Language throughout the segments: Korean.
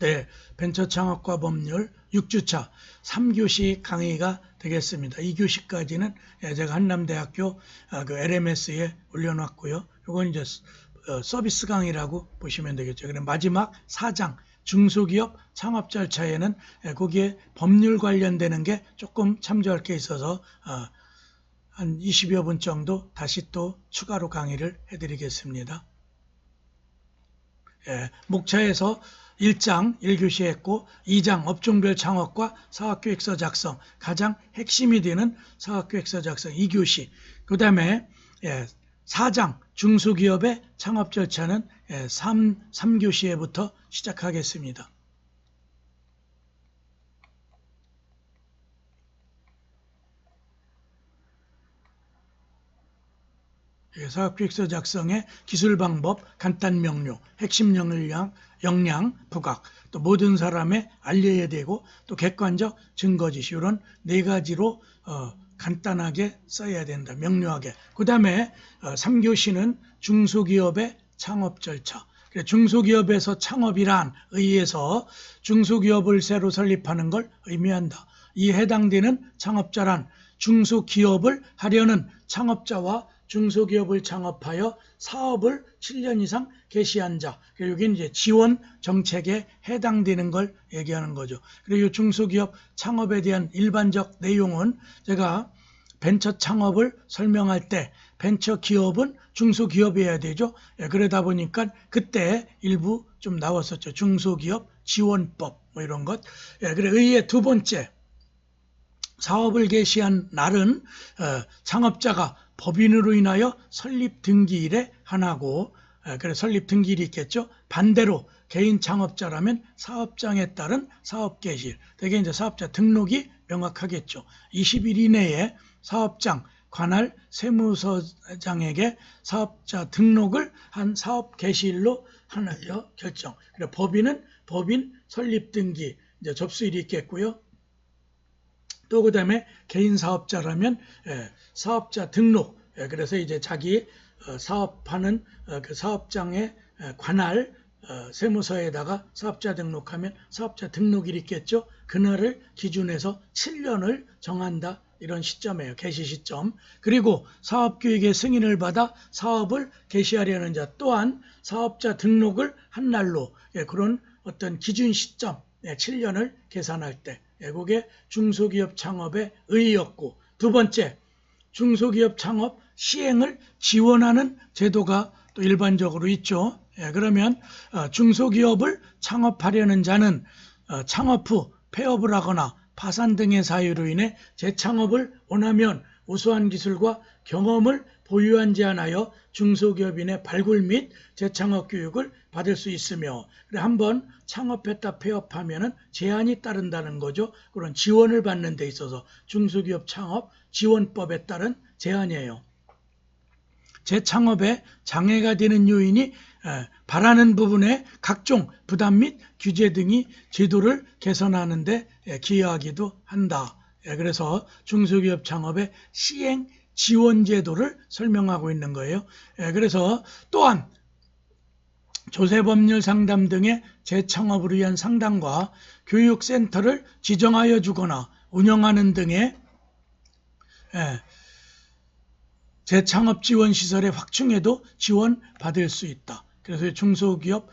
네, 벤처 창업과 법률 6주차 3교시 강의가 되겠습니다. 2교시까지는 제가 한남대학교 그 LMS에 올려놨고요. 이건 이제 서비스 강의라고 보시면 되겠죠. 그럼 마지막 4장 중소기업 창업 절차에는 거기에 법률 관련되는 게 조금 참조할 게 있어서 한 20여 분 정도 다시 또 추가로 강의를 해드리겠습니다. 목차에서 1장 1교시 했고 2장 업종별 창업과 사업계획서 작성, 가장 핵심이 되는 사업계획서 작성 2교시, 그 다음에 4장 중소기업의 창업 절차는 3교시에부터 시작하겠습니다. 사업계획서 작성의 기술 방법, 간단 명료, 핵심 역량, 부각, 또 모든 사람에 알려야 되고 또 객관적 증거지시, 이런 네 가지로 간단하게 써야 된다. 명료하게. 그 다음에 3교시는 중소기업의 창업 절차. 중소기업에서 창업이란 의의에서 중소기업을 새로 설립하는 걸 의미한다. 이 해당되는 창업자란 중소기업을 하려는 창업자와 중소기업을 창업하여 사업을 7년 이상 개시한 자. 여기는 이제 지원 정책에 해당되는 걸 얘기하는 거죠. 그리고 중소기업 창업에 대한 일반적 내용은 제가 벤처 창업을 설명할 때 벤처 기업은 중소기업이어야 되죠. 그러다 보니까 그때 일부 좀 나왔었죠. 중소기업 지원법 뭐 이런 것. 그래 의의 두 번째, 사업을 개시한 날은 창업자가 법인으로 인하여 설립 등기일에 하나고, 그래 설립 등기일이 있겠죠. 반대로 개인 창업자라면 사업장에 따른 사업 개시일, 대개 이제 사업자 등록이 명확하겠죠. 20일 이내에 사업장, 관할, 세무서장에게 사업자 등록을 한 사업 개시일로 하나여 결정. 그래 법인은 법인 설립 등기 이제 접수일이 있겠고요. 또 그 다음에 개인 사업자라면 사업자 등록, 그래서 이제 자기 사업하는 그 사업장의 관할 세무서에다가 사업자 등록하면 사업자 등록일이 있겠죠. 그날을 기준해서 7년을 정한다. 이런 시점이에요. 개시 시점. 그리고 사업계획의 승인을 받아 사업을 개시하려는 자 또한 사업자 등록을 한 날로, 그런 어떤 기준 시점 7년을 계산할 때, 그게 중소기업 창업의 의의였고, 두 번째, 중소기업 창업 시행을 지원하는 제도가 또 일반적으로 있죠. 그러면 중소기업을 창업하려는 자는 창업 후 폐업을 하거나 파산 등의 사유로 인해 재창업을 원하면 우수한 기술과 경험을 보유한 제한하여 중소기업인의 발굴 및 재창업 교육을 받을 수 있으며, 한번 창업했다 폐업하면 제한이 따른다는 거죠. 그런 지원을 받는 데 있어서 중소기업 창업 지원법에 따른 제한이에요. 재창업에 장애가 되는 요인이 바라는 부분에 각종 부담 및 규제 등이 제도를 개선하는 데 기여하기도 한다. 그래서 중소기업 창업의 시행 지원 제도를 설명하고 있는 거예요. 그래서 또한 조세법률 상담 등의 재창업을 위한 상담과 교육센터를 지정하여 주거나 운영하는 등의 재창업 지원 시설의 확충에도 지원받을 수 있다. 그래서 중소기업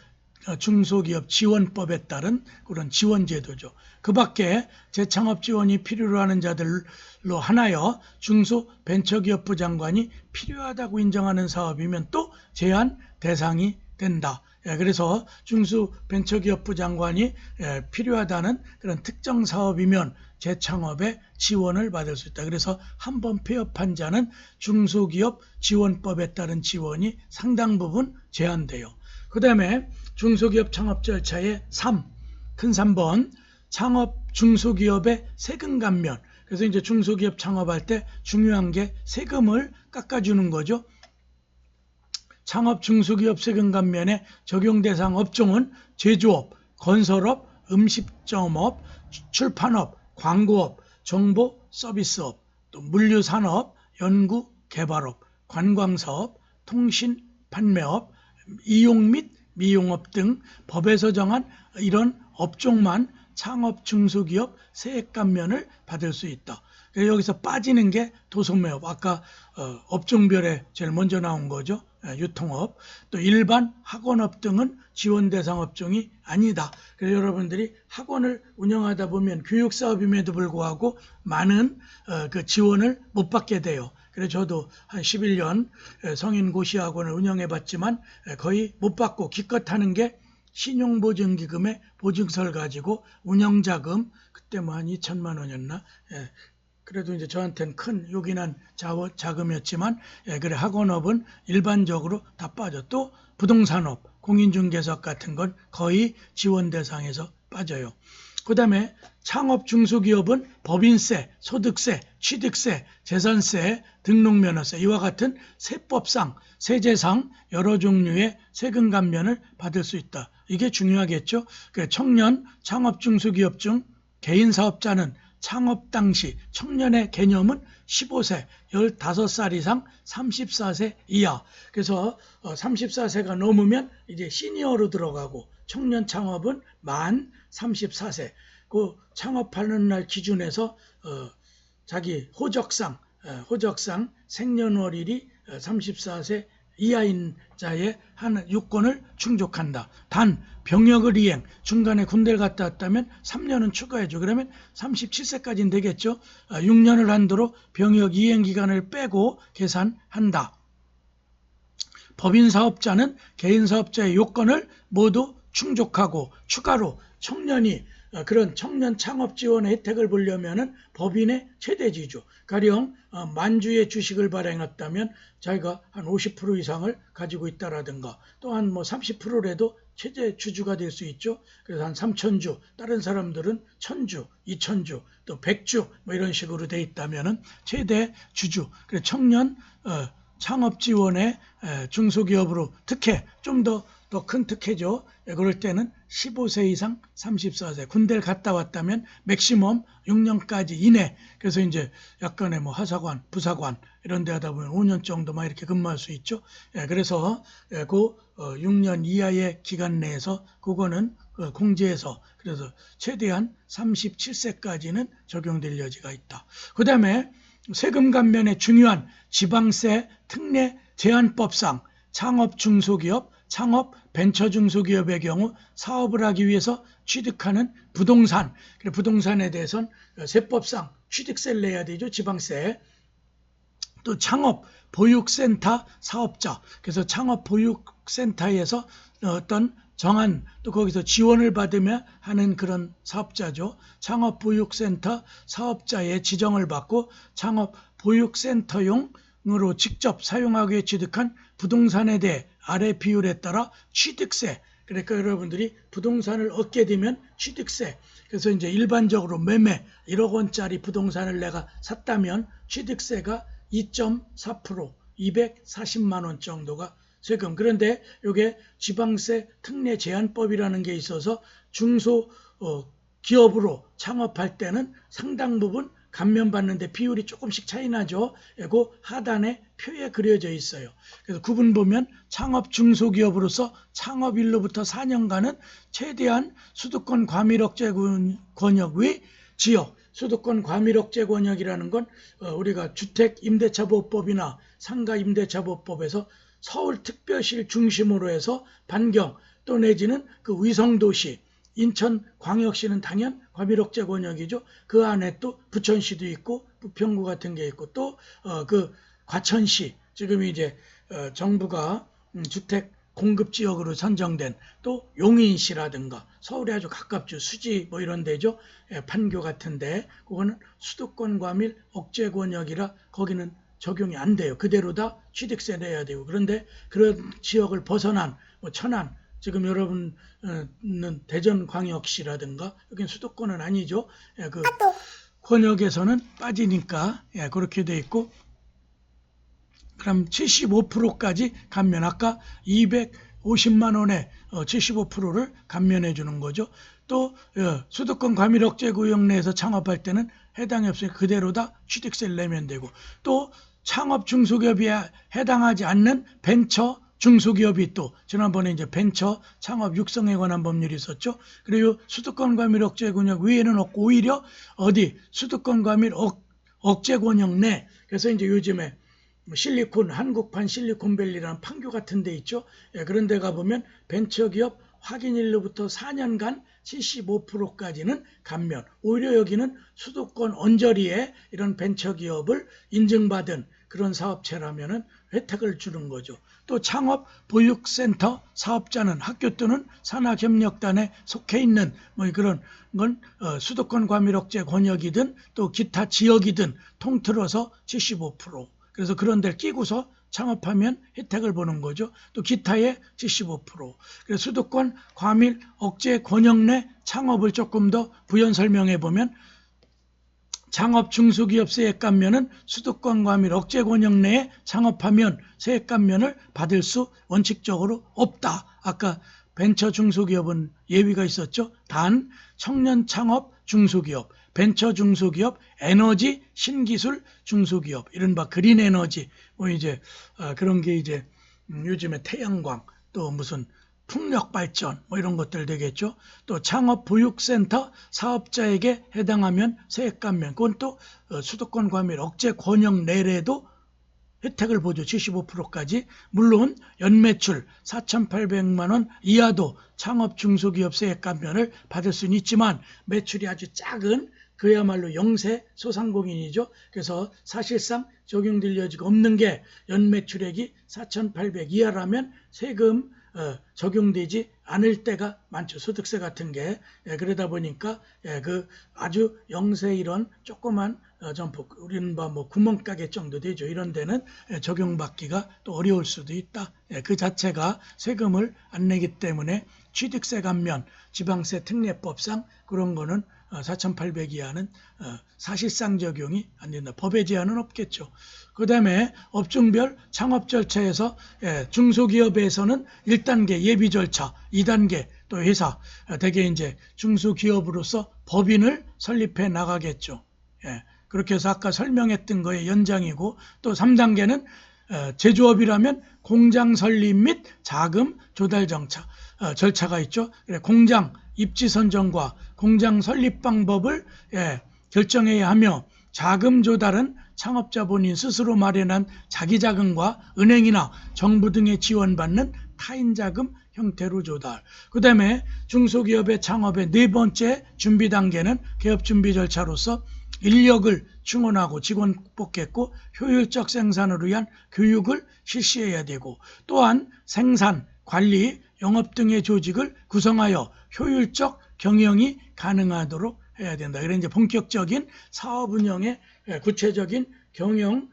지원법에 따른 그런 지원 제도죠. 그 밖에 재창업 지원이 필요로 하는 자들로 하나여 중소벤처기업부 장관이 필요하다고 인정하는 사업이면 또 제한 대상이 된다. 그래서 중소벤처기업부 장관이 필요하다는 그런 특정 사업이면 재창업에 지원을 받을 수 있다. 그래서 한번 폐업한 자는 중소기업 지원법에 따른 지원이 상당 부분 제한돼요. 그 다음에 중소기업 창업 절차의 큰 3번, 창업 중소기업의 세금 감면. 그래서 이제 중소기업 창업할 때 중요한 게 세금을 깎아주는 거죠. 창업 중소기업 세금 감면의 적용 대상 업종은 제조업, 건설업, 음식점업, 출판업, 광고업, 정보 서비스업, 또 물류산업, 연구 개발업, 관광사업, 통신 판매업, 이용 및 미용업 등 법에서 정한 이런 업종만 창업 중소기업 세액 감면을 받을 수 있다. 여기서 빠지는 게 도소매업, 아까 업종별에 제일 먼저 나온 거죠. 유통업, 또 일반 학원업 등은 지원 대상 업종이 아니다. 그래서 여러분들이 학원을 운영하다 보면 교육사업임에도 불구하고 많은 그 지원을 못 받게 돼요. 그래서 저도 한 11년 성인고시학원을 운영해 봤지만 거의 못 받고 기껏 하는 게 신용보증기금의 보증서를 가지고 운영자금, 그때 뭐 한 2천만 원이었나? 그래도 이제 저한테는 큰 요긴한 자금이었지만, 그래, 학원업은 일반적으로 다 빠져. 또 부동산업, 공인중개사 같은 건 거의 지원 대상에서 빠져요. 그 다음에 창업 중소기업은 법인세, 소득세, 취득세, 재산세, 등록면허세 이와 같은 세법상, 세제상 여러 종류의 세금 감면을 받을 수 있다. 이게 중요하겠죠. 청년 창업 중소기업 중 개인사업자는 창업 당시 청년의 개념은 15세, 15살 이상 34세 이하. 그래서 34세가 넘으면 이제 시니어로 들어가고, 청년 창업은 만 34세. 그 창업하는 날 기준에서 자기 호적상 생년월일이 34세 이하인 자의 한 요건을 충족한다. 단 병역을 이행, 중간에 군대를 갔다 왔다면 3년은 추가해줘. 그러면 37세까지는 되겠죠. 6년을 한도로 병역 이행 기간을 빼고 계산한다. 법인사업자는 개인사업자의 요건을 모두 충족하고 추가로 청년이 그런 청년 창업 지원 혜택을 보려면은 법인의 최대주주, 가령 만주의 주식을 발행했다면 자기가 한 50% 이상을 가지고 있다라든가, 또한 뭐 30%라도 최대 주주가 될 수 있죠. 그래서 한 3,000주, 다른 사람들은 1,000주, 2,000주, 또 100주 뭐 이런 식으로 돼 있다면은 최대 주주. 그래서 청년 창업 지원의 중소기업으로 특혜, 좀 더 큰 특혜죠. 그럴 때는 15세 이상 34세, 군대를 갔다 왔다면 맥시멈 6년까지 이내. 그래서 이제 약간의 뭐 하사관, 부사관 이런 데 하다 보면 5년 정도만 이렇게 근무할 수 있죠. 그래서 그 6년 이하의 기간 내에서 그거는 공제해서, 그래서 최대한 37세까지는 적용될 여지가 있다. 그 다음에 세금 감면의 중요한 지방세 특례 제한법상 창업 중소기업, 창업 벤처 중소기업의 경우 사업을 하기 위해서 취득하는 부동산, 부동산에 대해서는 세법상 취득세를 내야 되죠. 지방세. 또 창업 보육센터 사업자, 그래서 창업 보육센터에서 어떤 정한, 또 거기서 지원을 받으며 하는 그런 사업자죠. 창업 보육센터 사업자의 지정을 받고 창업 보육센터용으로 직접 사용하기 위해 취득한 부동산에 대해 아래 비율에 따라 취득세, 그러니까 여러분들이 부동산을 얻게 되면 취득세, 그래서 이제 일반적으로 매매 1억 원짜리 부동산을 내가 샀다면 취득세가 2.4%, 240만 원 정도가 세금. 그런데 이게 지방세 특례 제한법이라는 게 있어서 중소 기업으로 창업할 때는 상당 부분 감면받는데 비율이 조금씩 차이 나죠. 그 하단에 표에 그려져 있어요. 그래서 구분 보면 창업 중소기업으로서 창업일로부터 4년간은 최대한 수도권 과밀억제 권역의 지역, 수도권 과밀억제 권역이라는 건 우리가 주택임대차보호법이나 상가임대차보호법에서 서울특별시를 중심으로 해서 반경, 또 내지는 그 위성도시, 인천광역시는 당연 과밀억제 권역이죠. 그 안에 또 부천시도 있고 부평구 같은 게 있고, 또 그 과천시, 지금 이제 정부가 주택 공급 지역으로 선정된 또 용인시라든가 서울에 아주 가깝죠. 수지 뭐 이런 데죠. 판교 같은데 그거는 수도권 과밀 억제 권역이라 거기는 적용이 안 돼요. 그대로 다 취득세 내야 되고. 그런데 그런 지역을 벗어난 뭐 천안, 지금 여러분은 대전광역시라든가 여기는 수도권은 아니죠. 그 권역에서는 빠지니까 그렇게 돼 있고, 그럼 75%까지 감면, 아까 250만 원에 75%를 감면해 주는 거죠. 또 수도권 과밀억제구역 내에서 창업할 때는 해당이 없으니 그대로 다 취득세를 내면 되고, 또 창업 중소기업에 해당하지 않는 벤처 중소기업이 또 지난번에 이제 벤처 창업 육성에 관한 법률이 있었죠. 그리고 수도권 과밀 억제 권역 위에는 없고 오히려 어디 수도권 과밀 억제 권역 내. 그래서 이제 요즘에 실리콘 한국판 실리콘밸리라는 판교 같은 데 있죠. 예, 그런 데 가보면 벤처기업 확인일로부터 4년간 75%까지는 감면. 오히려 여기는 수도권 언저리에 이런 벤처기업을 인증받은 그런 사업체라면은 혜택을 주는 거죠. 또 창업 보육센터 사업자는 학교 또는 산학협력단에 속해 있는 뭐 그런 건 수도권 과밀 억제 권역이든 또 기타 지역이든 통틀어서 75%. 그래서 그런 데를 끼고서 창업하면 혜택을 보는 거죠. 또 기타의 75%. 그래서 수도권 과밀 억제 권역 내 창업을 조금 더 부연 설명해 보면 창업 중소기업 세액 감면은 수도권 과밀 억제 권역 내에 창업하면 세액 감면을 받을 수 원칙적으로 없다. 아까 벤처 중소기업은 예외가 있었죠. 단 청년 창업 중소기업, 벤처 중소기업, 에너지 신기술 중소기업, 이른바 그린 에너지 뭐 이제 그런 게 이제 요즘에 태양광 또 무슨 풍력 발전 뭐 이런 것들 되겠죠. 또 창업 보육센터 사업자에게 해당하면 세액 감면. 그건 또 수도권 과밀 억제 권역 내래도 혜택을 보죠. 75%까지. 물론 연매출 4,800만 원 이하도 창업 중소기업 세액 감면을 받을 수는 있지만 매출이 아주 작은 그야말로 영세 소상공인이죠. 그래서 사실상 적용될 여지가 없는 게 연매출액이 4,800 이하라면 세금 적용되지 않을 때가 많죠. 소득세 같은 게. 그러다 보니까 그 아주 영세 이런 조그만 점포, 우리는 뭐 구멍가게 정도 되죠. 이런 데는 적용받기가 또 어려울 수도 있다. 그 자체가 세금을 안 내기 때문에 취득세 감면, 지방세 특례법상 그런 거는 4,800 이하는 사실상 적용이 안 된다. 법의 제한은 없겠죠. 그 다음에 업종별 창업 절차에서 중소기업에서는 1단계 예비 절차, 2단계 또 회사, 대개 이제 중소기업으로서 법인을 설립해 나가겠죠. 그렇게 해서 아까 설명했던 거의 연장이고, 또 3단계는 제조업이라면 공장 설립 및 자금 조달 절차가 있죠. 공장 입지 선정과 공장 설립 방법을 결정해야 하며, 자금 조달은 창업자 본인 스스로 마련한 자기 자금과 은행이나 정부 등의 지원받는 타인 자금 형태로 조달. 그 다음에 중소기업의 창업의 네 번째 준비 단계는 개업 준비 절차로서 인력을 충원하고 직원 뽑겠고 효율적 생산을 위한 교육을 실시해야 되고, 또한 생산, 관리, 영업 등의 조직을 구성하여 효율적 경영이 가능하도록 해야 된다. 그래서 이제 본격적인 사업 운영의 구체적인 경영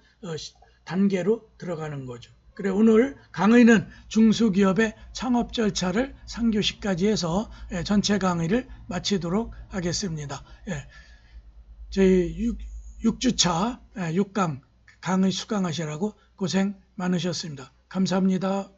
단계로 들어가는 거죠. 그래, 오늘 강의는 중소기업의 창업 절차를 3교시까지 해서 전체 강의를 마치도록 하겠습니다. 저희 6주차 6강 강의 수강하시라고 고생 많으셨습니다. 감사합니다.